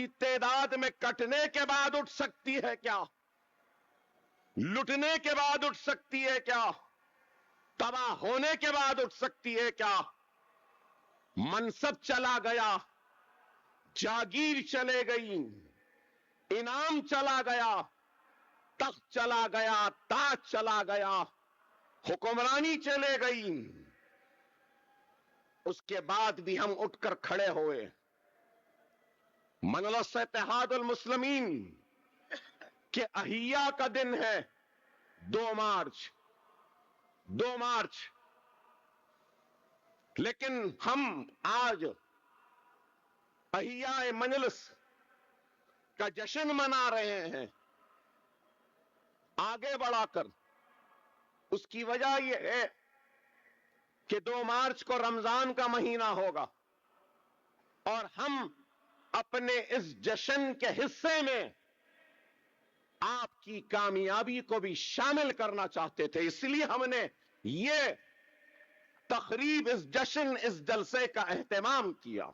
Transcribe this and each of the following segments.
کی تعداد میں کٹنے کے بعد اٹھ سکتی ہے کیا؟ لٹنے کے بعد اٹھ سکتی ہے کیا؟ تباہ ہونے کے بعد اٹھ سکتی ہے کیا؟ منصب چلا گیا، جاگیر چلے گئی، انعام چلا گیا، تخت چلا گیا، تاج چلا گیا، حکمرانی چلے گئی، اس کے بعد بھی ہم اٹھ کر کھڑے ہوئے۔ مجلس اتحاد المسلمین کے احیاء کا دن ہے 2 مارچ، لیکن ہم آج احیاء مجلس کا جشن منا رہے ہیں آگے بڑھا کر۔ اس کی وجہ یہ ہے کہ 2 مارچ کو رمضان کا مہینہ ہوگا اور ہم اپنے اس جشن کے حصے میں آپ کی کامیابی کو بھی شامل کرنا چاہتے تھے، اس لیے ہم نے یہ تقریب، اس جشن، اس جلسے کا اہتمام کیا۔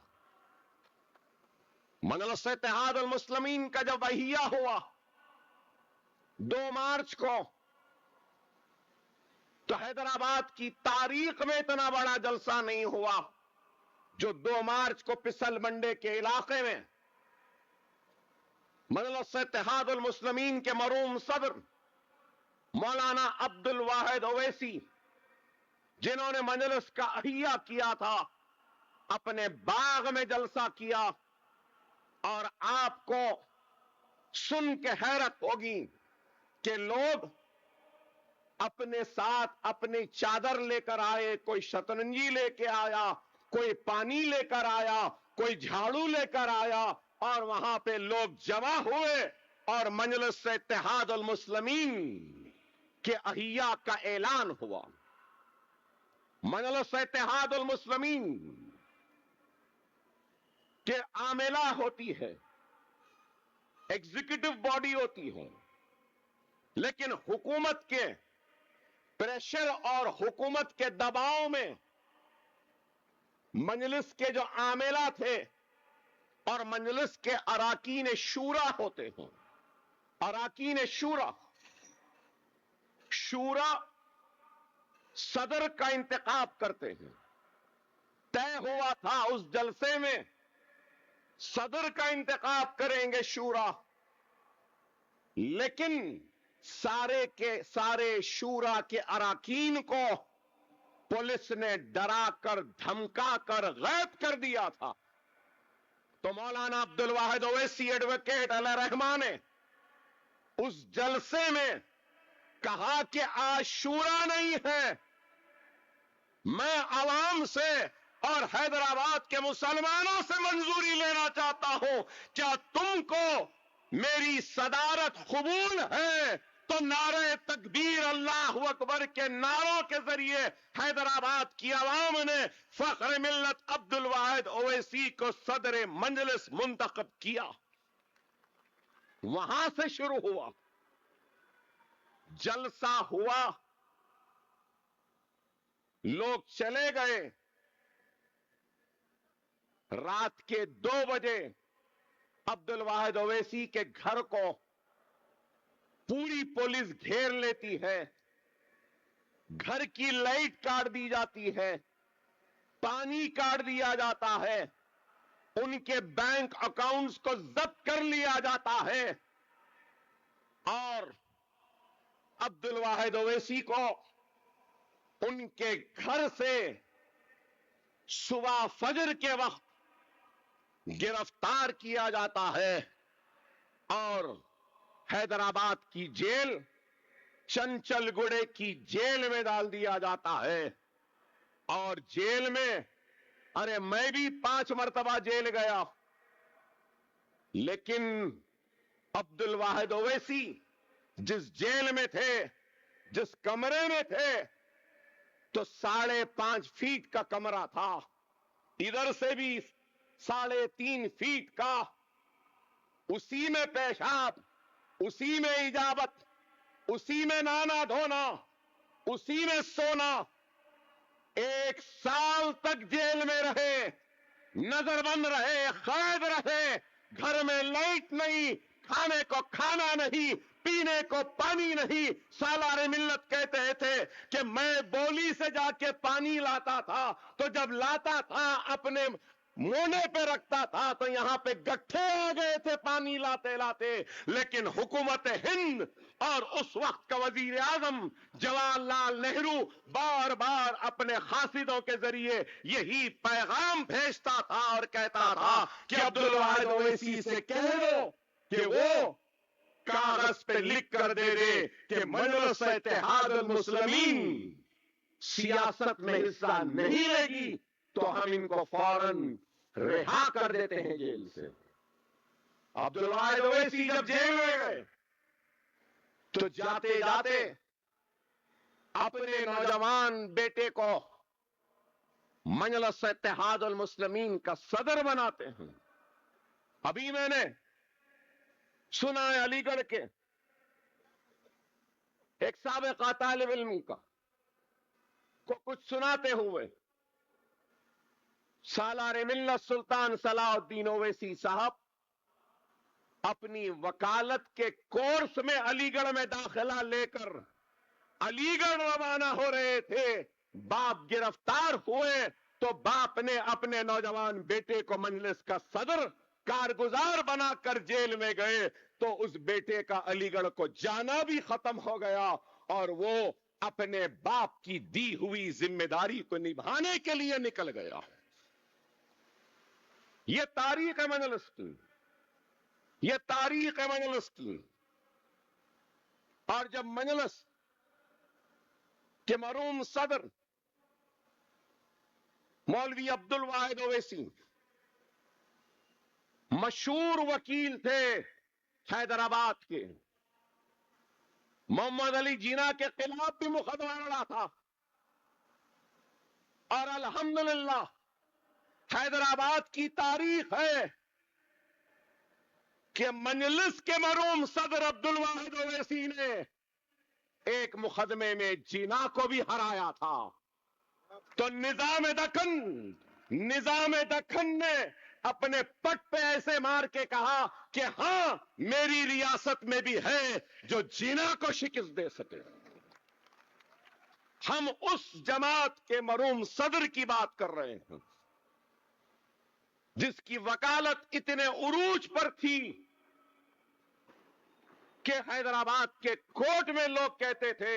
مجلس اتحاد المسلمین کا جب احیاء ہوا 2 مارچ کو، تو حیدرآباد کی تاریخ میں اتنا بڑا جلسہ نہیں ہوا جو 2 مارچ کو پسل منڈے کے علاقے میں مجلس اتحاد المسلمین کے مرحوم صدر مولانا عبد الواحد اویسی، جنہوں نے مجلس کا احیاء کیا تھا، اپنے باغ میں جلسہ کیا۔ اور آپ کو سن کے حیرت ہوگی کہ لوگ اپنے ساتھ اپنی چادر لے کر آئے، کوئی شطرنجی لے کے آیا، کوئی پانی لے کر آیا، کوئی جھاڑو لے کر آیا، اور وہاں پہ لوگ جمع ہوئے اور مجلس اتحاد المسلمین کے احیاء کا اعلان ہوا۔ مجلس اتحاد المسلمین کہ عاملہ ہوتی ہے، ایگزیکٹو باڈی ہوتی ہے، لیکن حکومت کے پریشر اور حکومت کے دباؤ میں مجلس کے جو عاملہ تھے اور مجلس کے اراکین شورا ہوتے ہیں، اراکین شورا صدر کا انتخاب کرتے ہیں۔ طے ہوا تھا اس جلسے میں صدر کا انتخاب کریں گے شورا، لیکن سارے کے سارے شورا کے اراکین کو پولیس نے ڈرا کر دھمکا کر غائب کر دیا تھا۔ تو مولانا عبد الواحد اویسی ایڈوکیٹ علیہ رحمہ نے اس جلسے میں کہا کہ آج شورا نہیں ہے، میں عوام سے اور حیدرآباد کے مسلمانوں سے منظوری لینا چاہتا ہوں، کیا تم کو میری صدارت قبول ہے؟ تو نعرہ تکبیر اللہ اکبر کے نعروں کے ذریعے حیدرآباد کی عوام نے فخر ملت عبد الواحد اویسی کو صدر مجلس منتخب کیا۔ وہاں سے شروع ہوا، جلسہ ہوا، لوگ چلے گئے۔ رات کے 2 بجے عبد الواحد اویسی کے گھر کو پوری پولیس گھیر لیتی ہے، گھر کی لائٹ کاٹ دی جاتی ہے، پانی کاٹ دیا جاتا ہے، ان کے بینک اکاؤنٹس کو ضبط کر لیا جاتا ہے، اور عبد الواحد اویسی کو ان کے گھر سے صبح فجر کے وقت گرفتار کیا جاتا ہے اور حیدرآباد کی جیل، چنچل گڑے کی جیل میں ڈال دیا جاتا ہے۔ اور جیل میں، ارے میں بھی 5 مرتبہ جیل گیا، لیکن عبد الواحد اویسی جس جیل میں تھے، جس کمرے میں تھے، تو 5.5 فیٹ کا کمرہ تھا، ادھر سے بھی 3.5 فیٹ کا، اسی میں پیشاب، اسی میں اجابت، اسی میں نہانا دھونا، اسی میں سونا۔ 1 سال تک جیل میں رہے، نظر بند رہے، قید رہے، گھر میں لائٹ نہیں، کھانے کو کھانا نہیں، پینے کو پانی نہیں۔ سالار ملت کہتے تھے کہ میں بولی سے جا کے پانی لاتا تھا، تو جب لاتا تھا اپنے مونے پہ رکھتا تھا تو یہاں پہ گٹھے آ گئے تھے پانی لاتے لاتے۔ لیکن حکومت ہند اور اس وقت کا وزیر اعظم جواہر لال نہرو بار بار اپنے قاصدوں کے ذریعے یہی پیغام بھیجتا تھا اور کہتا تھا کہ عبدالواحد اویسی سے کہہ دو کہ وہ کاغذ پہ لکھ کر دے دے کہ مجلس اتحاد المسلمین سیاست میں حصہ نہیں لے گی تو ہم ان کو فوراً رہا کر دیتے ہیں جیل سے۔ عبدالواحد اویسی جب جیل میں گئے تو جاتے جاتے اپنے نوجوان بیٹے کو مجلس اتحاد المسلمین کا صدر بناتے ہیں۔ ابھی میں نے سنا ہے علی گڑھ کے ایک سابقہ طالب علم کو کچھ سناتے ہوئے سالار ملت سلطان صلاح الدین اویسی صاحب اپنی وکالت کے کورس میں علی گڑھ میں داخلہ لے کر علی گڑھ روانہ ہو رہے تھے۔ باپ گرفتار ہوئے تو باپ نے اپنے نوجوان بیٹے کو مجلس کا صدر کارگزار بنا کر جیل میں گئے تو اس بیٹے کا علی گڑھ کو جانا بھی ختم ہو گیا اور وہ اپنے باپ کی دی ہوئی ذمہ داری کو نبھانے کے لیے نکل گیا۔ یہ تاریخ ہے مجلس کی، یہ تاریخ ہے مجلس کی۔ اور جب مجلس کے مرحوم صدر مولوی عبدالواحد اویسی مشہور وکیل تھے حیدرآباد کے، محمد علی جناح کے خلاف بھی مقدمہ لڑا تھا، اور الحمدللہ حیدرآباد کی تاریخ ہے کہ مجلس کے مرحوم صدر عبدالواحد اویسی نے ایک مقدمے میں جناح کو بھی ہرایا تھا۔ تو نظام دکن نے اپنے پٹ پہ ایسے مار کے کہا کہ ہاں میری ریاست میں بھی ہے جو جناح کو شکست دے سکے۔ ہم اس جماعت کے مرحوم صدر کی بات کر رہے ہیں جس کی وکالت اتنے عروج پر تھی کہ حیدرآباد کے کورٹ میں لوگ کہتے تھے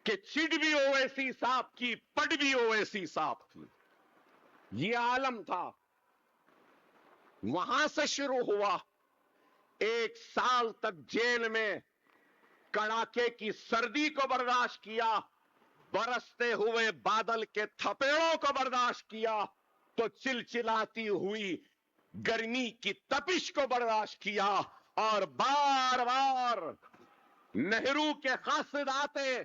کہ چٹ بھی اویسی صاحب کی، پٹ بھی اویسی صاحب کی۔ یہ عالم تھا۔ وہاں سے شروع ہوا، 1 سال تک جیل میں کڑاکے کی سردی کو برداشت کیا، برستے ہوئے بادل کے تھپیڑوں کو برداشت کیا، تو چلچلاتی ہوئی گرمی کی تپش کو برداشت کیا، اور بار بار نہرو کے قاصد آتے،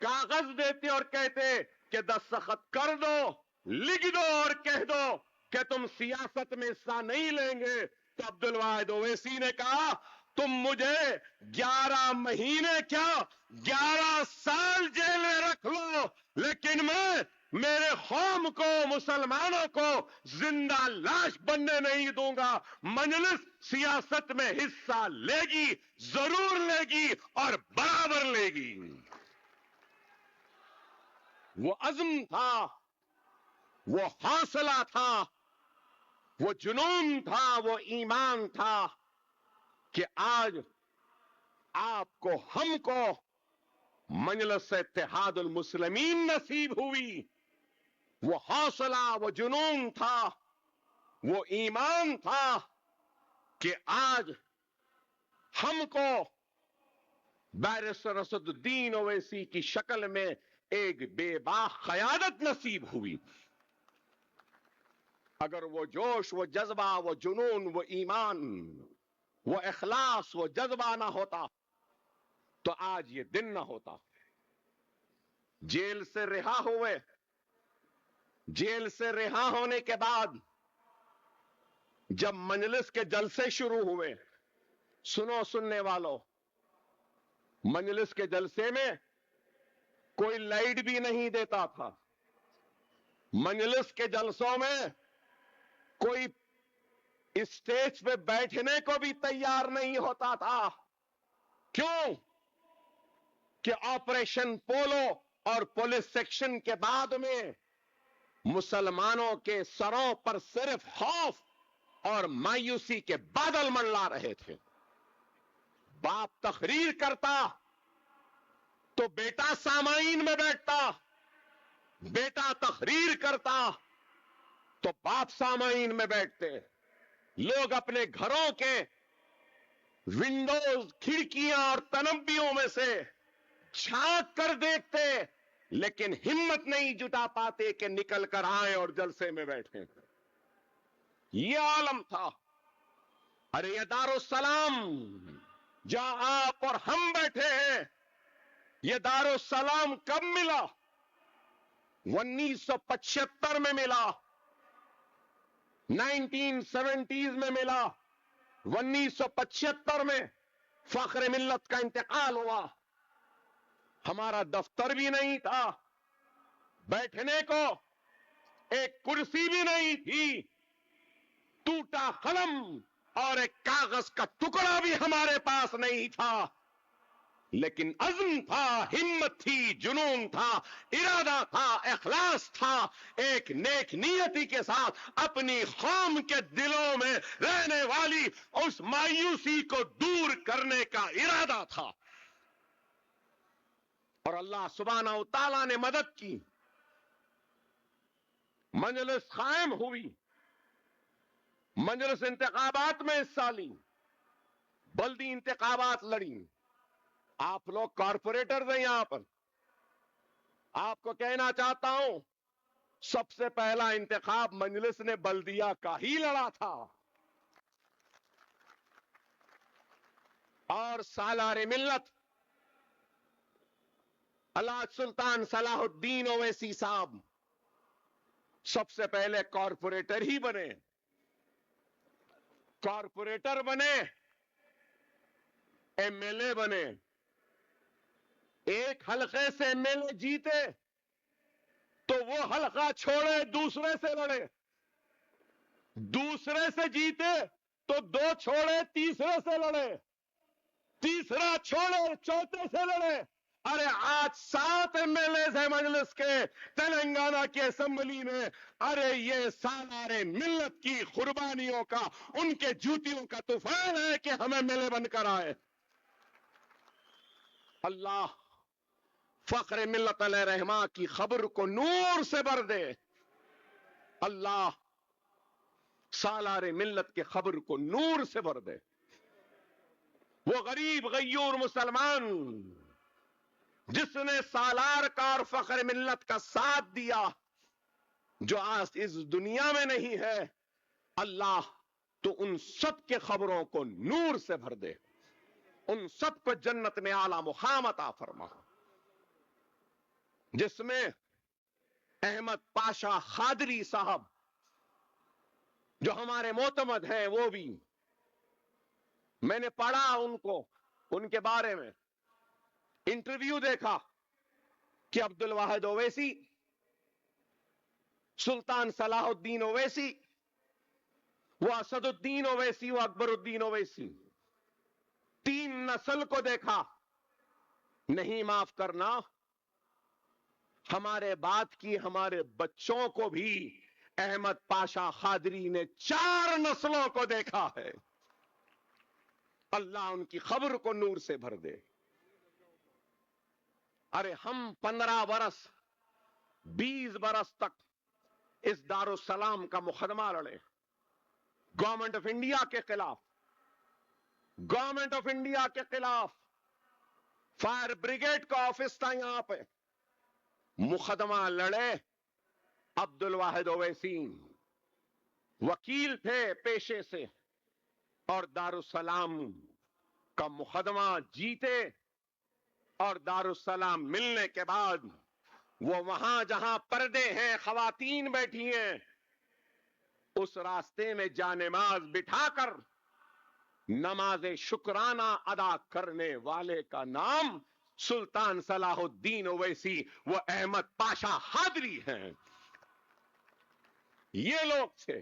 کاغذ دیتے اور کہتے کہ دستخط کر دو، لکھ دو اور کہہ دو کہ تم سیاست میں حصہ نہیں لیں گے۔ تو عبدالواحد اویسی نے کہا تم مجھے 11 مہینے کیا 11 سال جیل میں رکھ لو، لیکن میں میرے قوم کو، مسلمانوں کو زندہ لاش بننے نہیں دوں گا۔ مجلس سیاست میں حصہ لے گی، ضرور لے گی اور برابر لے گی۔ وہ عزم تھا، وہ حوصلہ تھا، وہ جنون تھا، وہ ایمان تھا کہ آج آپ کو، ہم کو مجلس اتحاد المسلمین نصیب ہوئی۔ وہ حوصلہ، وہ جنون تھا، وہ ایمان تھا کہ آج ہم کو بیرسٹر اسد الدین اویسی کی شکل میں ایک بے باک قیادت نصیب ہوئی۔ اگر وہ جوش، وہ جذبہ، وہ جنون، وہ ایمان، وہ اخلاص، وہ جذبہ نہ ہوتا تو آج یہ دن نہ ہوتا۔ جیل سے رہا ہوئے، جیل سے رہا ہونے کے بعد جب مجلس کے جلسے شروع ہوئے، سنو سننے والوں، مجلس کے جلسے میں کوئی لائٹ بھی نہیں دیتا تھا۔ مجلس کے جلسوں میں کوئی اسٹیج پہ بیٹھنے کو بھی تیار نہیں ہوتا تھا. کیوں؟ کہ آپریشن پولو اور پولیس سیکشن کے بعد میں مسلمانوں کے سروں پر صرف خوف اور مایوسی کے بادل منڈلا رہے تھے. باپ تقریر کرتا تو بیٹا سامعین میں بیٹھتا, بیٹا تقریر کرتا تو باپ سامعین میں بیٹھتے. لوگ اپنے گھروں کے ونڈوز, کھڑکیاں اور تنبیوں میں سے جھانک کر دیکھتے, لیکن ہمت نہیں جٹا پاتے کہ نکل کر آئیں اور جلسے میں بیٹھیں. یہ عالم تھا. ارے یہ دارالسلام جہاں آپ اور ہم بیٹھے ہیں, یہ دارالسلام کب ملا؟ 1975 میں ملا, 1970s میں ملا. 1975 میں فخر ملت کا انتقال ہوا. ہمارا دفتر بھی نہیں تھا, بیٹھنے کو ایک کرسی بھی نہیں تھی, ٹوٹا قلم اور ایک کاغذ کا ٹکڑا بھی ہمارے پاس نہیں تھا, لیکن عزم تھا, ہمت تھی, جنون تھا, ارادہ تھا, اخلاص تھا, ایک نیک نیتی کے ساتھ اپنی قوم کے دلوں میں رہنے والی اس مایوسی کو دور کرنے کا ارادہ تھا. اور اللہ سبحانہ و تعالیٰ نے مدد کی. مجلس قائم ہوئی, مجلس انتخابات میں حصہ لی, بلدی انتخابات لڑی. آپ لوگ کارپوریٹر ہیں یہاں پر, آپ کو کہنا چاہتا ہوں سب سے پہلا انتخاب مجلس نے بلدیہ کا ہی لڑا تھا. اور سالار ملت الحاج سلطان صلاح الدین اویسی صاحب سب سے پہلے کارپوریٹر ہی بنے. کارپوریٹر بنے, ایم ایل اے بنے. ایک حلقے سے ایم ایل اے جیتے تو وہ حلقہ چھوڑے دوسرے سے لڑے, دوسرے سے جیتے تو دو چھوڑے تیسرے سے لڑے, تیسرا چھوڑے چوتھے سے لڑے. ارے آج 7 ایم ایل اے ہیں مجلس کے تلنگانہ کی اسمبلی میں. ارے یہ سالار ملت کی قربانیوں کا, ان کے جوتیوں کا طوفان ہے کہ ہمیں ایم ایل اے بن کر آئے. اللہ فخر ملت علیہ رحمہ کی خبر کو نور سے بھر دے. اللہ سالار ملت کے خبر کو نور سے بھر دے. وہ غریب غیور مسلمان جس نے سالار کا اور فخر ملت کا ساتھ دیا, جو آج اس دنیا میں نہیں ہے, اللہ تو ان سب کے خبروں کو نور سے بھر دے, ان سب کو جنت میں اعلی مقام عطا فرما. جس میں احمد پاشا خادری صاحب جو ہمارے معتمد ہیں, وہ بھی میں نے پڑھا ان کو, ان کے بارے میں انٹرویو دیکھا کہ عبد الواحد اویسی, سلطان صلاح الدین اویسی, وہ اسد الدین اویسی, وہ اکبر الدین اویسی, 3 نسل کو دیکھا. نہیں معاف کرنا, ہمارے بعد کی ہمارے بچوں کو بھی احمد پاشا خادری نے 4 نسلوں کو دیکھا ہے. اللہ ان کی خبر کو نور سے بھر دے. ارے ہم 15 برس 20 برس تک اس دارالسلام کا مقدمہ لڑے, گورنمنٹ آف انڈیا کے خلاف, گورنمنٹ آف انڈیا کے خلاف. فائر بریگیڈ کا آفس تھا یہاں پہ, مقدمہ لڑے. عبد الواحد اویسی وکیل تھے پیشے سے, اور دارالسلام کا مقدمہ جیتے. اور دارالسلام ملنے کے بعد وہ وہاں جہاں پردے ہیں, خواتین بیٹھی ہیں, اس راستے میں جانماز بٹھا کر نماز شکرانہ ادا کرنے والے کا نام سلطان صلاح الدین اویسی, وہ احمد پاشا خادری ہیں. یہ لوگ تھے.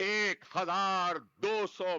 1200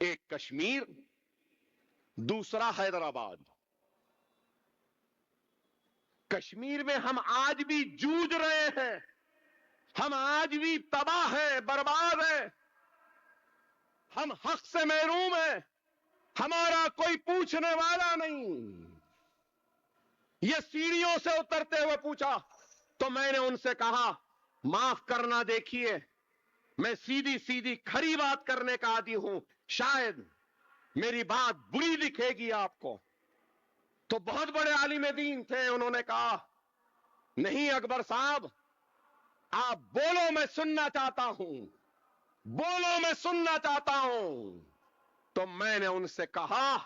ایک کشمیر، دوسرا حیدرآباد۔ کشمیر میں ہم آج بھی جوجھ رہے ہیں، ہم آج بھی تباہ ہیں، برباد ہیں، ہم حق سے محروم ہیں، ہمارا کوئی پوچھنے والا نہیں۔ یہ سیڑھیوں سے اترتے ہوئے پوچھا تو میں نے ان سے کہا معاف کرنا، دیکھیے میں سیدھی سیدھی کھری بات کرنے کا عادی ہوں، شاید میری بات بری دکھے گی آپ کو۔ تو بہت بڑے عالم دین تھے، انہوں نے کہا نہیں اکبر صاحب، آپ بولو میں سننا چاہتا ہوں، بولو میں سننا چاہتا ہوں۔ تو میں نے ان سے کہا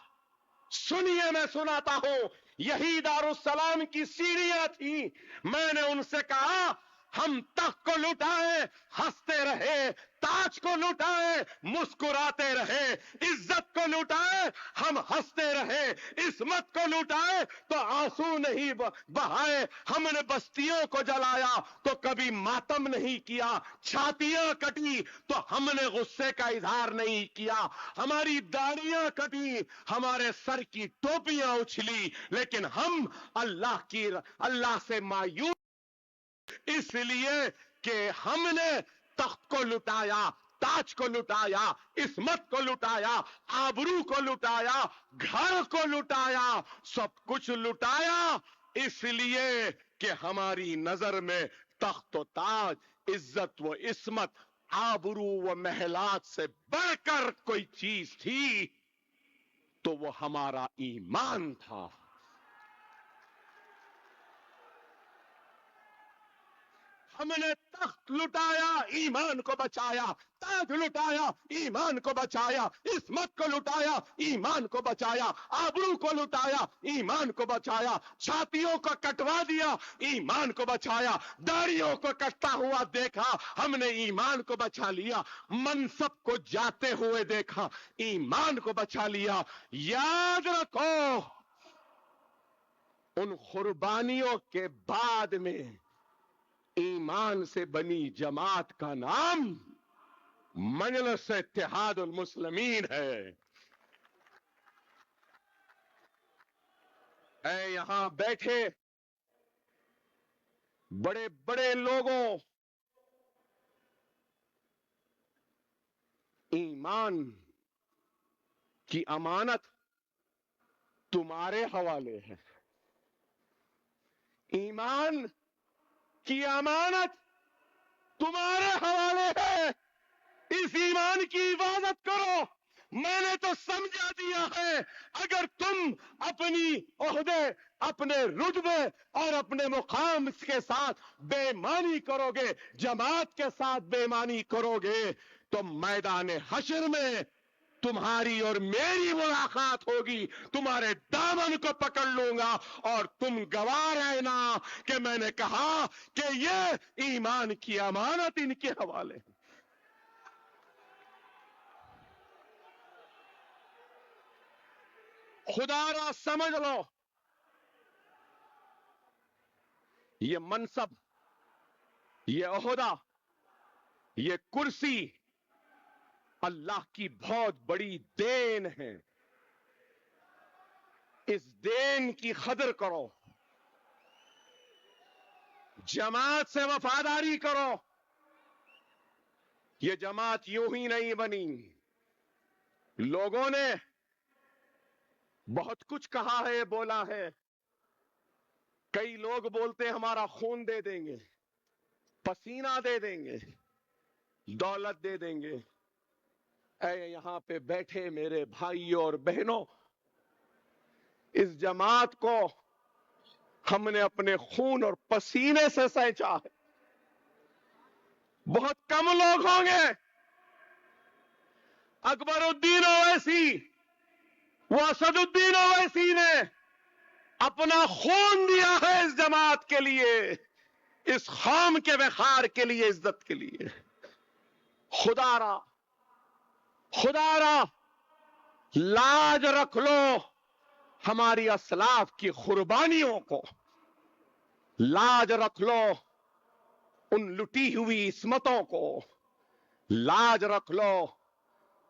سنیے میں سناتا ہوں، یہی دارالسلام کی سیڑھیاں تھیں۔ میں نے ان سے کہا ہم تخت کو لٹائے ہنستے رہے، تاج کو لٹائے مسکراتے رہے، عزت کو لٹائے ہم ہنستے رہے، عصمت کو لٹائے تو آنسو نہیں بہائے۔ ہم نے بستیوں کو جلایا تو کبھی ماتم نہیں کیا، چھاتیاں کٹی تو ہم نے غصے کا اظہار نہیں کیا، ہماری داڑیاں کٹی، ہمارے سر کی ٹوپیاں اچھلی، لیکن ہم اللہ سے مایوس اس لیے کہ ہم نے تخت کو لٹایا، تاج کو لٹایا، عصمت کو لٹایا، آبرو کو لٹایا، گھر کو لٹایا، سب کچھ لٹایا اس لیے کہ ہماری نظر میں تخت و تاج، عزت و عصمت، آبرو و محلات سے بڑھ کر کوئی چیز تھی تو وہ ہمارا ایمان تھا۔ ہم نے تخت لٹایا، ایمان کو بچایا، تاج لٹایا، ایمان کو بچایا، عصمت کو لٹایا، ایمان کو بچایا، آبرو کو لٹایا، ایمان کو بچایا، چھاتیوں کو کٹوا دیا، ایمان کو بچایا، داڑیوں کو کٹتا ہوا دیکھا، ہم نے ایمان کو بچا لیا، منصب کو جاتے ہوئے دیکھا، ایمان کو بچا لیا۔ یاد رکھو ان قربانیوں کے بعد میں ایمان سے بنی جماعت کا نام مجلس اتحاد المسلمین ہے۔ اے یہاں بیٹھے بڑے بڑے لوگوں، ایمان کی امانت تمہارے حوالے ہے، ایمان کی امانت تمہارے حوالے ہے، اس ایمان کی حفاظت کرو۔ میں نے تو سمجھا دیا ہے اگر تم اپنی عہدے، اپنے رتبے اور اپنے مقام کے ساتھ بے ایمانی کرو گے، جماعت کے ساتھ بے ایمانی کرو گے تو میدان حشر میں تمہاری اور میری ملاقات ہوگی، تمہارے دامن کو پکڑ لوں گا اور تم گواہ رہنا کہ میں نے کہا کہ یہ ایمان کی امانت ان کے حوالے ہے۔ خدا را سمجھ لو، یہ منصب، یہ عہدہ، یہ کرسی اللہ کی بہت بڑی دین ہے، اس دین کی قدر کرو، جماعت سے وفاداری کرو۔ یہ جماعت یوں ہی نہیں بنی، لوگوں نے بہت کچھ کہا ہے، بولا ہے، کئی لوگ بولتے ہمارا خون دے دیں گے، پسینہ دے دیں گے، دولت دے دیں گے۔ اے یہاں پہ بیٹھے میرے بھائیوں اور بہنوں، اس جماعت کو ہم نے اپنے خون اور پسینے سے سینچا ہے۔ بہت کم لوگ ہوں گے، اکبر الدین اویسی، وہ اسد الدین اویسی نے اپنا خون دیا ہے اس جماعت کے لیے، اس قوم کے وقار کے لیے، عزت کے لیے۔ خدا را لاج رکھ لو ہماری اسلاف کی قربانیوں کو، لاج رکھ لو ان لٹی ہوئی عصمتوں کو، لاج رکھ لو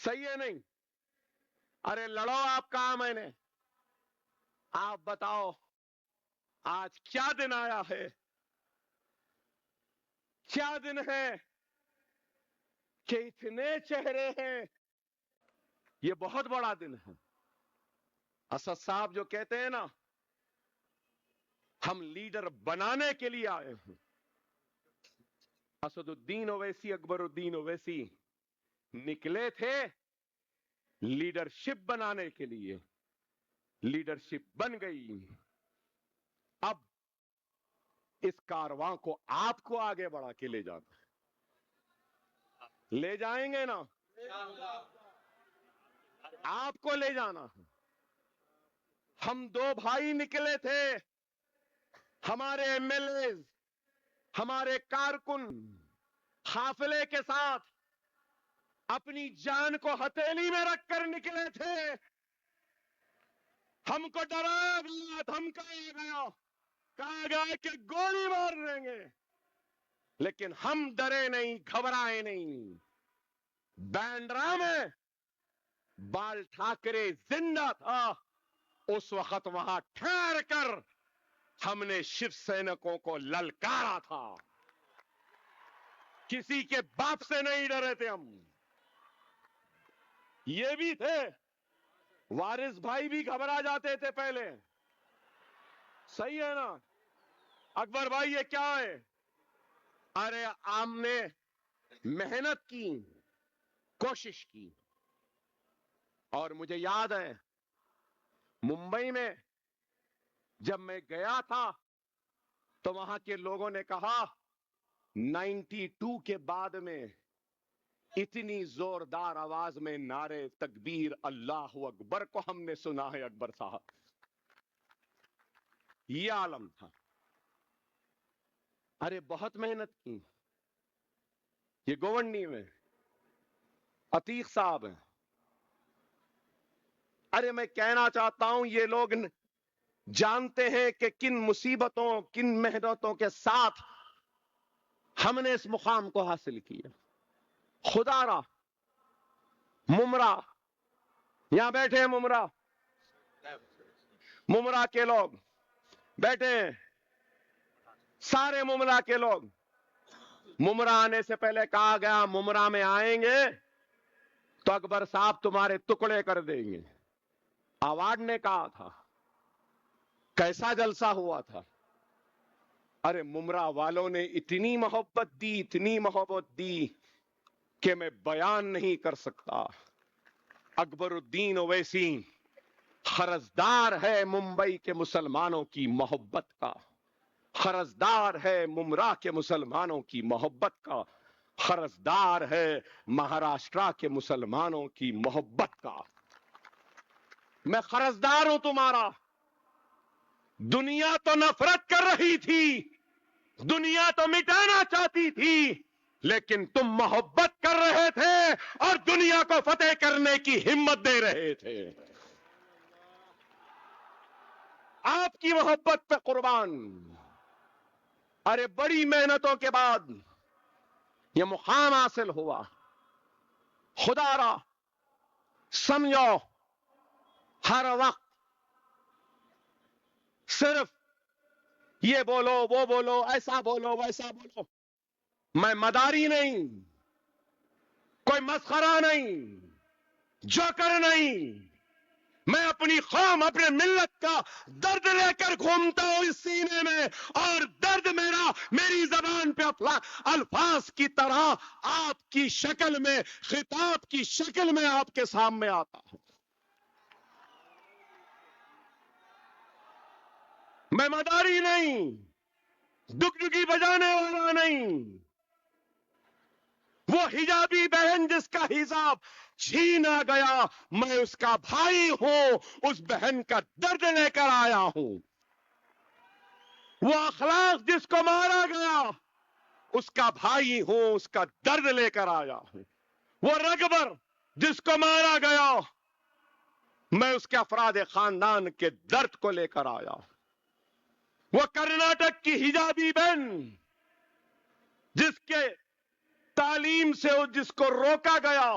صحیح ہے نہیں؟ ارے لڑو آپ کہا میں نے؟ آپ بتاؤ آج کیا دن آیا ہے؟ کیا دن ہے کہ اتنے چہرے ہیں؟ یہ بہت بڑا دن ہے. اسد صاحب جو کہتے ہیں نا ہم لیڈر بنانے کے لیے آئے ہیں. اسد الدین اویسی اکبر الدین اویسی نکلے تھے لیڈرشپ بنانے کے لیے. لیڈرشپ بن گئی. اب اس کارواں کو آپ کو آگے بڑھا کے لے جانا ہے. لے جائیں گے نا؟ آپ کو لے جانا ہے. ہم دو بھائی نکلے تھے, ہمارے ایم ایل اے, ہمارے کارکن حافلے کے ساتھ اپنی جان کو ہتھیلی میں رکھ کر نکلے تھے. ہم کو ڈرایا گیا, دھمکایا گیا, کہا گیا کہ گولی مار دیں گے, لیکن ہم ڈرے نہیں, گھبرائے نہیں. بینڈرا میں بال ٹھاکرے زندہ تھا, اس وقت وہاں ٹھہر کر ہم نے شیو سینکوں کو للکارا تھا. کسی کے باپ سے نہیں ڈرے تھے ہم. یہ بھی تھے, وارث بھائی بھی گھبرا جاتے تھے پہلے. صحیح ہے نا؟ اکبر بھائی یہ کیا ہے؟ ارے ہم نے محنت کی, کوشش کی. اور مجھے یاد ہے ممبئی میں جب میں گیا تھا تو وہاں کے لوگوں نے کہا 92 کے بعد میں اتنی زوردار آواز میں نعرے تکبیر اللہ اکبر کو ہم نے سنا ہے اکبر صاحب. یہ عالم تھا. ارے بہت محنت کی. یہ گوونڈی میں عتیق صاحب ہیں. ارے میں کہنا چاہتا ہوں یہ لوگ جانتے ہیں کہ کن مصیبتوں, کن محنتوں کے ساتھ ہم نے اس مقام کو حاصل کیا. خدا را ممرا, یہاں بیٹھے ہیں ممرا, ممرا کے لوگ بیٹھے ہیں, سارے ممرا کے لوگ. ممرا آنے سے پہلے کہا گیا ممرا میں آئیں گے تو اکبر صاحب تمہارے ٹکڑے کر دیں گے. ایوارڈ نے کہا تھا, کیسا جلسہ ہوا تھا. ارے ممرا والوں نے اتنی محبت دی, اتنی محبت دی کہ میں بیان نہیں کر سکتا. اکبر الدین اویسی قرضدار ہے ممبئی کے مسلمانوں کی محبت کا, قرضدار ہے ممرا کے مسلمانوں کی محبت کا, قرضدار ہے مہاراشٹرا کے مسلمانوں کی محبت کا. میں قرضدار ہوں تمہارا. دنیا تو نفرت کر رہی تھی, دنیا تو مٹانا چاہتی تھی, لیکن تم محبت کر رہے تھے اور دنیا کو فتح کرنے کی ہمت دے رہے تھے. آپ کی محبت پہ قربان. ارے بڑی محنتوں کے بعد یہ مقام حاصل ہوا. خدا را سمجھو ہر وقت صرف یہ بولو, وہ بولو, ایسا بولو, ویسا بولو. میں مداری نہیں, کوئی مسخرہ نہیں, جوکر نہیں. میں اپنی قوم, اپنے ملت کا درد لے کر گھومتا ہوں اس سینے میں, اور درد میرا میری زبان پہ الفاظ کی طرح آپ کی شکل میں, خطاب کی شکل میں آپ کے سامنے آتا ہے. میں مداری نہیں, ڈگڈگی بجانے والا نہیں. وہ حجابی بہن جس کا حجاب چھینا گیا, میں اس کا بھائی ہوں, اس بہن کا درد لے کر آیا ہوں. وہ اخلاق جس کو مارا گیا, اس کا بھائی ہوں, اس کا درد لے کر آیا ہوں. وہ رگبر جس کو مارا گیا, میں اس کے افراد خاندان کے درد کو لے کر آیا ہوں. وہ کرناٹک کی حجابی بہن جس کے تعلیم سے جس کو روکا گیا,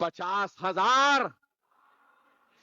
50,000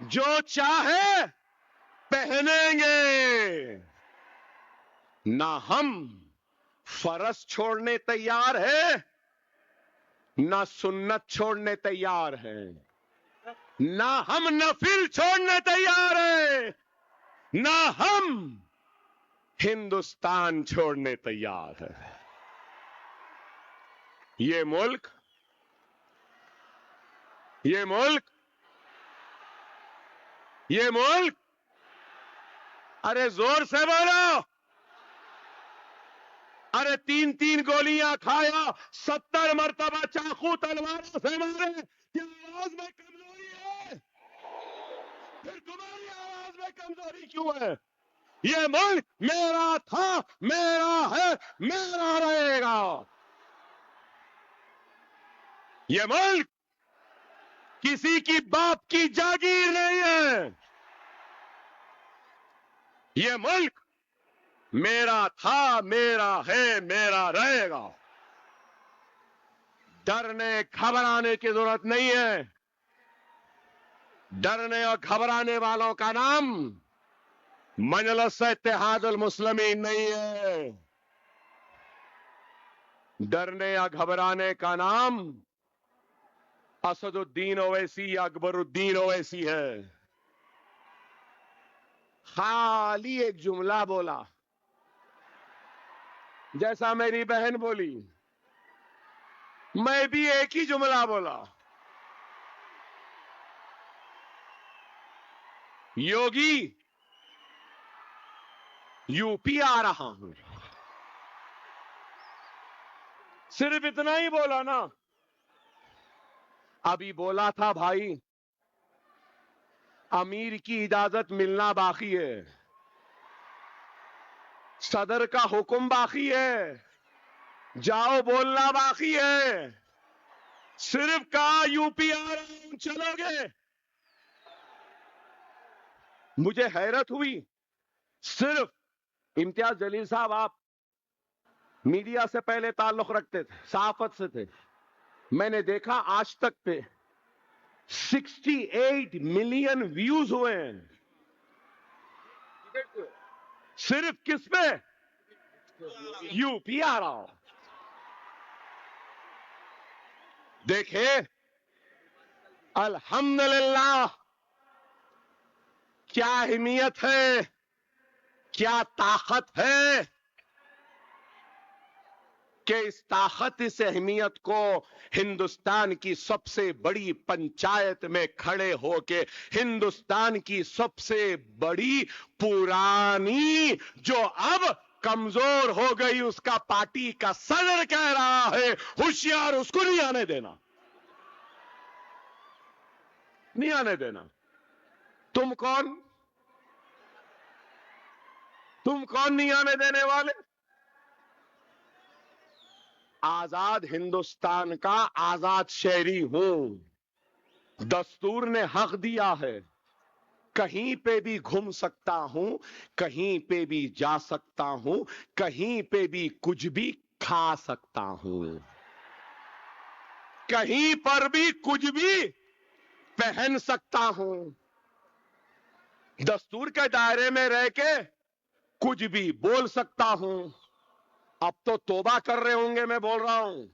جو چاہے پہنیں گے، نہ ہم فرض چھوڑنے تیار ہیں نہ سنت چھوڑنے تیار ہیں، نہ ہم نفل چھوڑنے تیار ہیں، نہ ہم ہندوستان چھوڑنے تیار ہیں۔ یہ ملک ارے زور سے بولو، ارے 3 گولیاں کھایا، 70 مرتبہ چاقو تلواروں سے مارے، کیا آواز میں کمزوری ہے؟ پھر تمہاری آواز میں کمزوری کیوں ہے؟ یہ ملک میرا تھا، میرا ہے، میرا رہے گا۔ یہ ملک کسی کی باپ کی جاگیر نہیں ہے، یہ ملک میرا تھا، میرا ہے، میرا رہے گا۔ ڈرنے گھبرانے کی ضرورت نہیں ہے، ڈرنے اور گھبرانے والوں کا نام مجلس اتحاد المسلمین نہیں ہے، ڈرنے یا گھبرانے کا نام اسد الدین اویسی یا اکبر الدین اویسی ہے۔ خالی ایک جملہ بولا، جیسا میری بہن بولی، میں بھی ایک ہی جملہ بولا، یوگی یو پی آ رہا ہوں، صرف اتنا ہی بولا نا۔ ابھی بولا تھا بھائی امیر کی اجازت ملنا باقی ہے، صدر کا حکم باقی ہے، جاؤ بولنا باقی ہے، صرف کہا یو پی آ رہا ہوں چلو گے۔ مجھے حیرت ہوئی، صرف امتیاز جلیل صاحب آپ میڈیا سے پہلے تعلق رکھتے تھے، صحافت سے تھے، میں نے دیکھا آج تک پہ 68 ملین ویوز ہوئے ہیں، صرف کس پہ؟ یو پی آ رہا ہوں۔ دیکھے الحمدللہ کیا اہمیت ہے، کیا طاقت ہے کہ اس طاقت، اس اہمیت کو ہندوستان کی سب سے بڑی پنچایت میں کھڑے ہو کے ہندوستان کی سب سے بڑی پرانی جو اب کمزور ہو گئی اس کا پارٹی کا صدر کہہ رہا ہے ہوشیار، اس کو نہیں آنے دینا، نہیں آنے دینا۔ تم کون نہیں آنے دینے والے؟ آزاد ہندوستان کا آزاد شہری ہوں، دستور نے حق دیا ہے، کہیں پہ بھی گھوم سکتا ہوں، کہیں پہ بھی جا سکتا ہوں، کہیں پہ بھی کچھ بھی کھا سکتا ہوں، کہیں پر بھی کچھ بھی پہن سکتا ہوں، دستور کے دائرے میں رہ کے کچھ بھی بول سکتا ہوں۔ اب تو توبہ کر رہے ہوں گے، میں بول رہا ہوں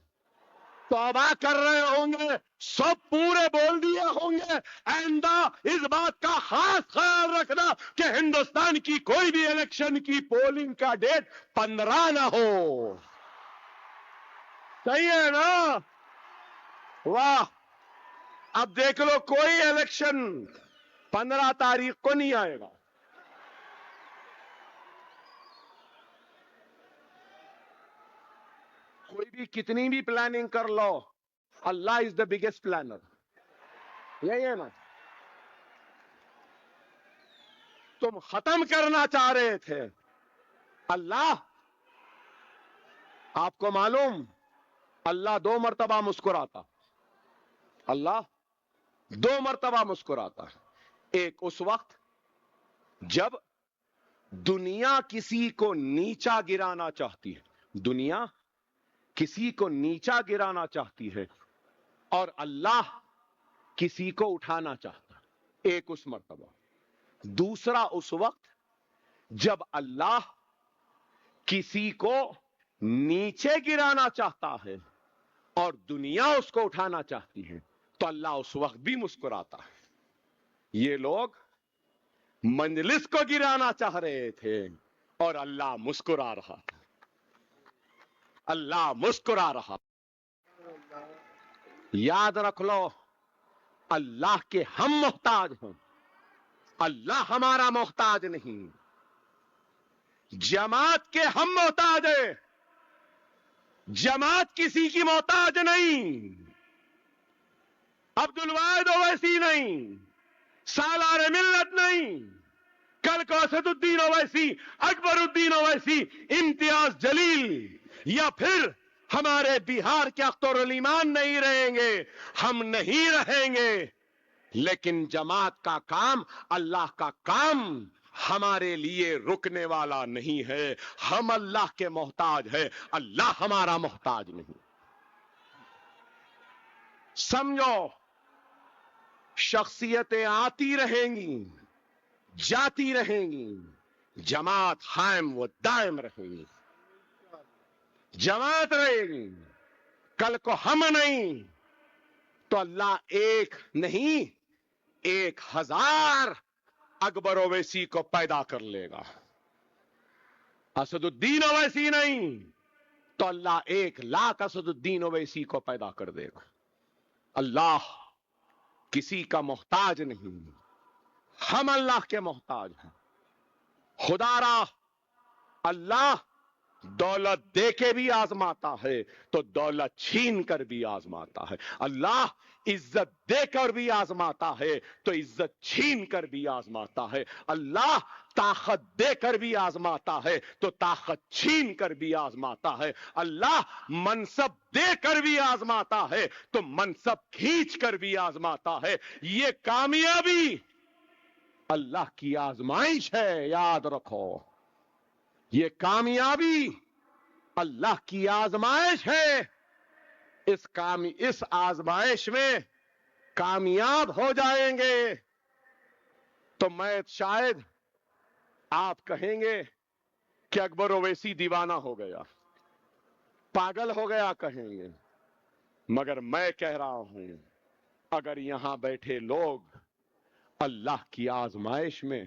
توبہ کر رہے ہوں گے، سب پورے بول دیے ہوں گے۔ آئندہ اس بات کا خاص خیال رکھنا کہ ہندوستان کی کوئی بھی الیکشن کی پولنگ کا ڈیٹ 15 نہ ہو۔ صحیح ہے نا؟ واہ، اب دیکھ لو کوئی الیکشن 15 تاریخ کو نہیں آئے گا۔ کوئی بھی کتنی بھی پلاننگ کر لو، اللہ از دا بگیسٹ پلانر، یہی ہے نا؟ تم ختم کرنا چاہ رہے تھے، اللہ، آپ کو معلوم اللہ 2 مرتبہ مسکراتا، اللہ 2 مرتبہ مسکراتا ہے۔ ایک اس وقت جب دنیا کسی کو نیچا گرانا چاہتی ہے، دنیا کسی کو نیچا گرانا چاہتی ہے، اور اللہ کسی کو اٹھانا چاہتا ہے۔ ایک اس مرتبہ. دوسرا اس وقت جب اللہ کسی کو نیچے گرانا چاہتا ہے اور دنیا اس کو اٹھانا چاہتی ہے تو اللہ اس وقت بھی مسکراتا ہے. یہ لوگ مجلس کو گرانا چاہ رہے تھے اور اللہ مسکرا رہا تھا. اللہ مسکرا رہا. یاد رکھ لو اللہ کے ہم محتاج ہیں, اللہ ہمارا محتاج نہیں. جماعت کے ہم محتاج ہیں, جماعت کسی کی محتاج نہیں. عبد الواحد اویسی نہیں, سالار ملت نہیں, کل کو اسد الدین اویسی, اکبر الدین اویسی, امتیاز جلیل یا پھر ہمارے بہار کے اختر الایمان نہیں رہیں گے, ہم نہیں رہیں گے. لیکن جماعت کا کام, اللہ کا کام ہمارے لیے رکنے والا نہیں ہے. ہم اللہ کے محتاج ہے, اللہ ہمارا محتاج نہیں. سمجھو, شخصیتیں آتی رہیں گی, جاتی رہیں گی, جماعت قائم و دائم رہے گی. جماعت رہے گی. کل کو ہم نہیں تو اللہ ایک نہیں 1000 اکبر اویسی کو پیدا کر لے گا. اسد الدین اویسی نہیں تو اللہ 1,00,000 اسد الدین اویسی کو پیدا کر دے گا. اللہ کسی کا محتاج نہیں, ہم اللہ کے محتاج ہیں. خدا را اللہ دولت دے کے بھی آزماتا ہے تو دولت چھین کر بھی آزماتا ہے. اللہ عزت دے کر بھی آزماتا ہے تو عزت چھین کر بھی آزماتا ہے. اللہ طاقت دے کر بھی آزماتا ہے تو طاقت چھین کر بھی آزماتا ہے. اللہ منصب دے کر بھی آزماتا ہے تو منصب کھینچ کر بھی آزماتا ہے. یہ کامیابی اللہ کی آزمائش ہے, یاد رکھو. یہ کامیابی اللہ کی آزمائش ہے. اس آزمائش میں کامیاب ہو جائیں گے تو میں شاید آپ کہیں گے کہ اکبر اویسی دیوانہ ہو گیا, پاگل ہو گیا کہیں گے. مگر میں کہہ رہا ہوں اگر یہاں بیٹھے لوگ اللہ کی آزمائش میں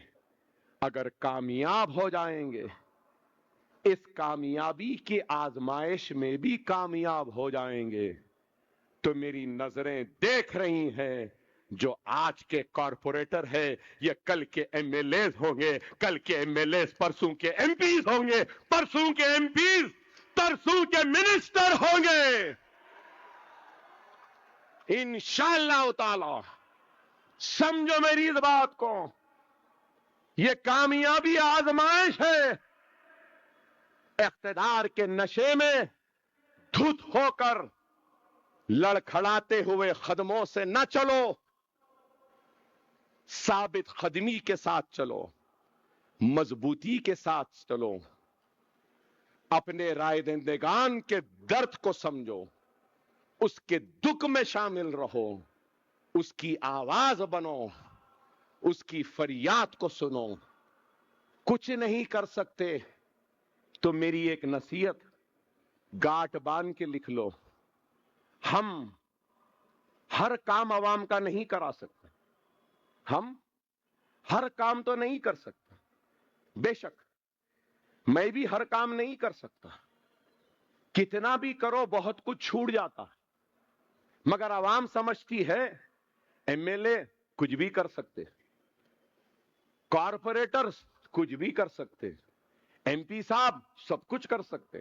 اگر کامیاب ہو جائیں گے, اس کامیابی کی آزمائش میں بھی کامیاب ہو جائیں گے, تو میری نظریں دیکھ رہی ہیں جو آج کے کارپوریٹر ہے یہ کل کے ایم ایل ایز ہوں گے, کل کے ایم ایل ایز پرسوں کے ایم پیز ہوں گے, پرسوں کے ایم پیز پرسوں کے منسٹر ہوں گے انشاءاللہ تعالی. سمجھو میری اس بات کو, یہ کامیابی آزمائش ہے. اقتدار کے نشے میں دھت ہو کر لڑکھڑاتے ہوئے قدموں سے نہ چلو, ثابت قدمی کے ساتھ چلو, مضبوطی کے ساتھ چلو. اپنے رائے دہندگان کے درد کو سمجھو, اس کے دکھ میں شامل رہو, اس کی آواز بنو, اس کی فریاد کو سنو. کچھ نہیں کر سکتے تو میری ایک نصیحت گاٹھ باندھ کے لکھ لو, ہم ہر کام عوام کا نہیں کرا سکتے, ہم ہر کام تو نہیں کر سکتے, بے شک میں بھی ہر کام نہیں کر سکتا, کتنا بھی کرو بہت کچھ چھوٹ جاتا ہے. مگر عوام سمجھتی ہے ایم ایل اے کچھ بھی کر سکتے, کارپوریٹر کچھ بھی کر سکتے, ایم پی صاحب سب کچھ کر سکتے.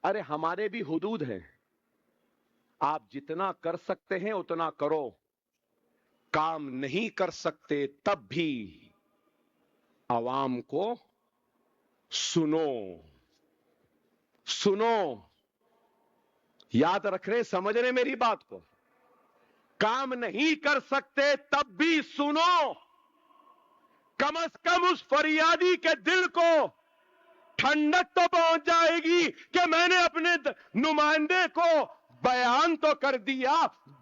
ارے ہمارے بھی حدود ہیں, آپ جتنا کر سکتے ہیں اتنا کرو. کام نہیں کر سکتے تب بھی عوام کو سنو. یاد رکھ رہے, سمجھ رہے میری بات کو. کام نہیں کر سکتے تب بھی سنو. کم از کم اس فریادی کے دل کو ٹھنڈک تو پہنچ جائے گی کہ میں نے اپنے نمائندے کو بیان تو کر دیا,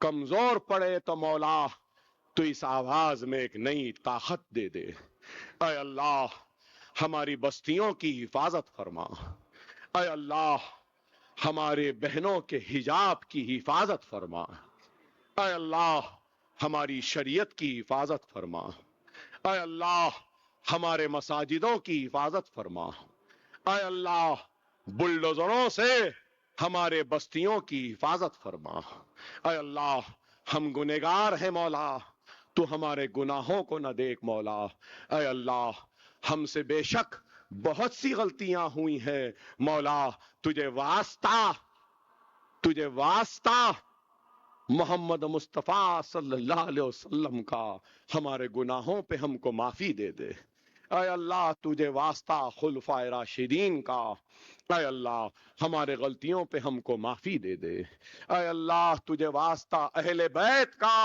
کمزور پڑے تو مولا تو اس آواز میں ایک نئی طاقت دے دے. اے اللہ ہماری بستیوں کی حفاظت فرما. اے اللہ ہمارے بہنوں کے حجاب کی حفاظت فرما. اے اللہ ہماری شریعت کی حفاظت فرما. اے اللہ ہمارے مساجدوں کی حفاظت فرما. اے اللہ بلڈوزروں سے ہمارے بستیوں کی حفاظت فرما. اے اللہ ہم گنہگار ہیں مولا تو ہمارے گناہوں کو نہ دیکھ مولا. اے اللہ ہم سے بے شک بہت سی غلطیاں ہوئی ہیں مولا. تجھے واسطہ محمد مصطفیٰ صلی اللہ علیہ وسلم کا ہمارے گناہوں پہ ہم کو معافی دے دے. اے اللہ تجھے واسطہ خلفائے راشدین کا. اے اللہ ہمارے غلطیوں پہ ہم کو معافی دے دے. اے اللہ تجھے واسطہ اہل بیت کا.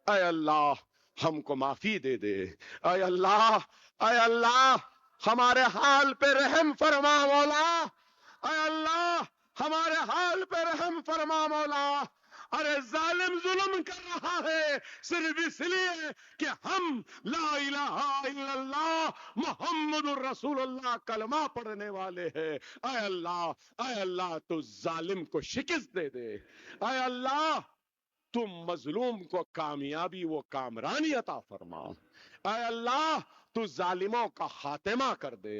اے اللہ ہم کو معافی دے دے. اے اللہ ہمارے حال پہ رحم فرما مولا. اے اللہ ہمارے حال پہ رحم فرما مولا. ارے ظالم ظلم کر رہا ہے صرف اس لیے کہ ہم لا الہ الا اللہ محمد الرسول اللہ کلمہ پڑھنے والے ہیں. اے اللہ تو ظالم کو شکست دے دے. اے اللہ تم مظلوم کو کامیابی و کامرانی عطا فرما. اے اللہ تو ظالموں کا خاتمہ کر دے.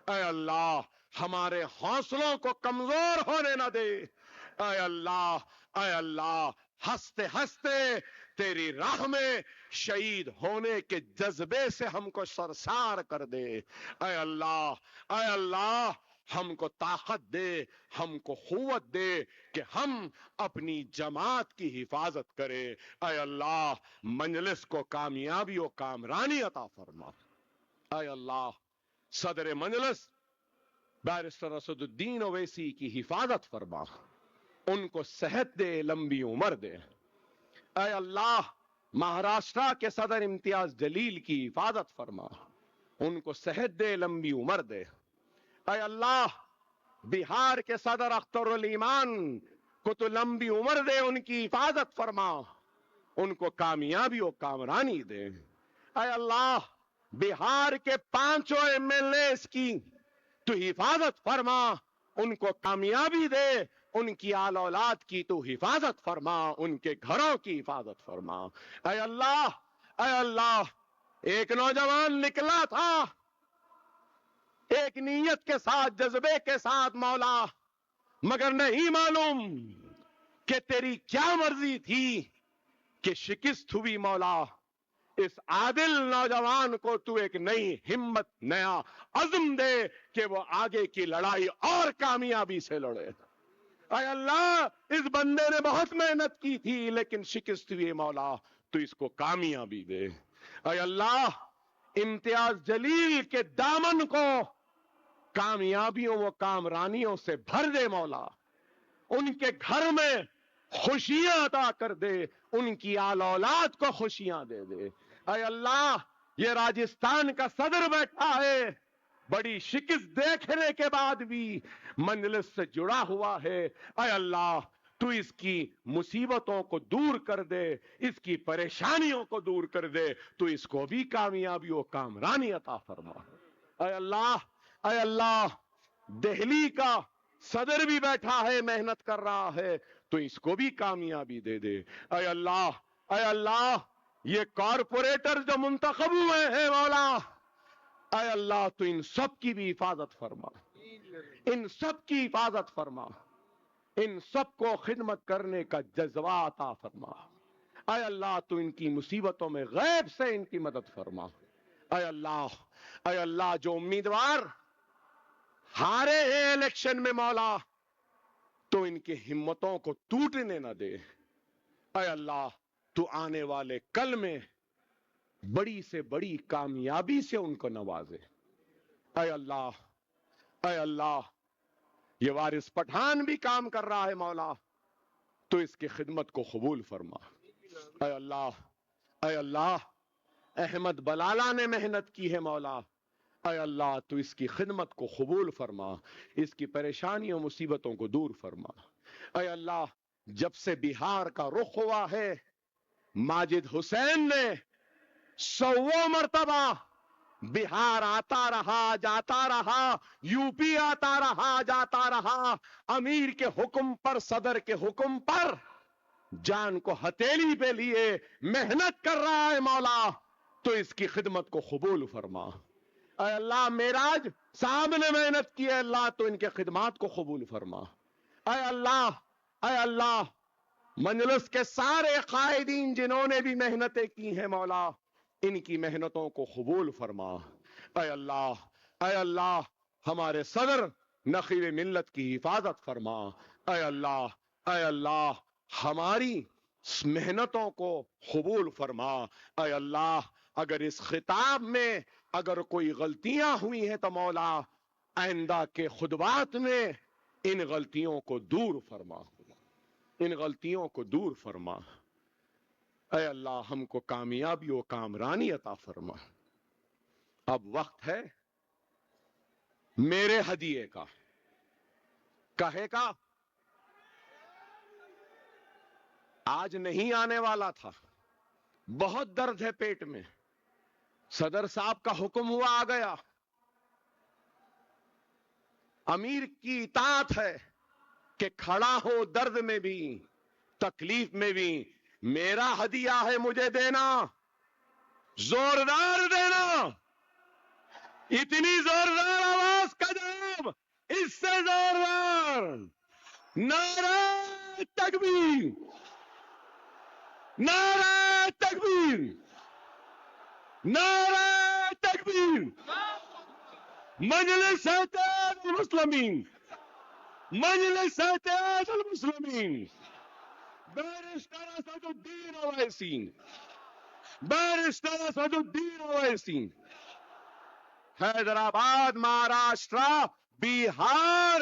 اے اللہ ہمارے حوصلوں کو کمزور ہونے نہ دے. اے اللہ ہنستے ہنستے تیری راہ میں شہید ہونے کے جذبے سے ہم کو سرشار کر دے. اے اللہ ہم کو طاقت دے, ہم کو قوت دے کہ ہم اپنی جماعت کی حفاظت کرے. اے اللہ مجلس کو کامیابی و کامرانی عطا فرما. اے اللہ صدر مجلس بیرسٹر اسد الدین اویسی کی حفاظت فرما. ان کو صحت دے, لمبی عمر دے. اے اللہ مہاراشٹرا کے صدر امتیاز جلیل کی حفاظت فرما. ان کو صحت دے, لمبی عمر دے. اے اللہ بہار کے صدر اختر الایمان کو تو لمبی عمر دے, ان کی حفاظت فرما. ان کو کامیابی و کامرانی دے. اے اللہ بہار کے 5 MLAs کی تو حفاظت فرما. ان کو کامیابی دے. ان کی آل اولاد کی تو حفاظت فرما. ان کے گھروں کی حفاظت فرما. اے اللہ ایک نوجوان نکلا تھا ایک نیت کے ساتھ, جذبے کے ساتھ مولا, مگر نہیں معلوم کہ تیری کیا مرضی تھی کہ شکست ہوئی مولا. اس عادل نوجوان کو تو ایک نئی ہمت, نیا عزم دے کہ وہ آگے کی لڑائی اور کامیابی سے لڑے. اے اللہ اس بندے نے بہت محنت کی تھی لیکن شکست ہوئی مولا, تو اس کو کامیابی دے. اے اللہ امتیاز جلیل کے دامن کو کامیابیوں و کامرانیوں سے بھر دے مولا. ان کے گھر میں خوشیاں عطا کر دے. ان کی آل اولاد کو خوشیاں دے دے. اے اللہ یہ راجستھان کا صدر بیٹھا ہے, بڑی شکست دیکھنے کے بعد بھی مجلس سے جڑا ہوا ہے. اے اللہ تو اس کی مصیبتوں کو دور کر دے, اس کی پریشانیوں کو دور کر دے. تو اس کو بھی کامیابی و کامرانی عطا فرما. اے اللہ دہلی کا صدر بھی بیٹھا ہے, محنت کر رہا ہے, تو اس کو بھی کامیابی دے دے. اے اللہ یہ کارپوریٹر جو منتخب ہوئے ہیں مولا, اے اللہ تو ان سب کی بھی حفاظت فرما. ان سب کی حفاظت فرما. ان سب کو خدمت کرنے کا جذبہ عطا فرما. اے اللہ تو ان کی مصیبتوں میں غیب سے ان کی مدد فرما. اے اللہ جو امیدوار ہارے ہیں الیکشن میں مولا, تو ان کی ہمتوں کو ٹوٹنے نہ دے. اے اللہ تو آنے والے کل میں بڑی سے بڑی کامیابی سے ان کو نوازے. اے اللہ یہ وارث پٹھان بھی کام کر رہا ہے مولا, تو اس کی خدمت کو قبول فرما. اے اللہ احمد بلالہ نے محنت کی ہے مولا, اے اللہ تو اس کی خدمت کو قبول فرما. اس کی پریشانیوں مصیبتوں کو دور فرما. اے اللہ جب سے بہار کا رخ ہوا ہے ماجد حسین نے 100 مرتبہ بہار آتا رہا جاتا رہا، یو پی آتا رہا جاتا رہا، امیر کے حکم پر، صدر کے حکم پر جان کو ہتھیلی پہ لیے محنت کر رہا ہے مولا، تو اس کی خدمت کو قبول فرما۔ اے اللہ معراج صاحب نے محنت کی ہے اللہ، تو ان کے خدمات کو قبول فرما۔ اے اللہ، اے اللہ، مجلس کے سارے قائدین جنہوں نے بھی محنتیں کی ہیں مولا، ان کی محنتوں کو قبول فرما۔ اے اللہ، اے اللہ، ہمارے صدر نقیب ملت کی حفاظت فرما۔ اے اللہ، اے اللہ، ہماری محنتوں کو قبول فرما۔ اے اللہ، اگر اس خطاب میں اگر کوئی غلطیاں ہوئی ہیں تو مولا آئندہ کے خطبات میں ان غلطیوں کو دور فرما، ان غلطیوں کو دور فرما۔ اے اللہ، ہم کو کامیابی و کامرانی عطا فرما۔ اب وقت ہے میرے ہدیے کا، کہے کا آج نہیں آنے والا تھا، بہت درد ہے پیٹ میں، صدر صاحب کا حکم ہوا آ گیا، امیر کی اطاعت ہے کہ کھڑا ہو درد میں بھی تکلیف میں بھی، میرا ہدیہ ہے مجھے دینا، زوردار دینا، اتنی زوردار آواز کا جواب، اس سے زوردار، نعرہ تکبیر، نعرہ تکبیر، نعرہ تکبیر، مجلس اتحاد المسلمین، مجلس اتحاد المسلمین، بیرسٹر اسد الدین اویسی، بیرسٹر اسد الدین اویسی، حیدرآباد، مہاراشٹرا، بہار،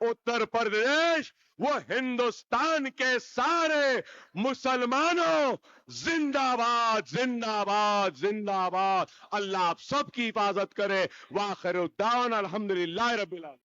اتر پردیش، وہ ہندوستان کے سارے مسلمانوں، زندہ باد، زندہ باد، زندہ باد۔ اللہ آپ سب کی حفاظت کرے۔ وآخر الدعوانا الحمدللہ رب العالمین۔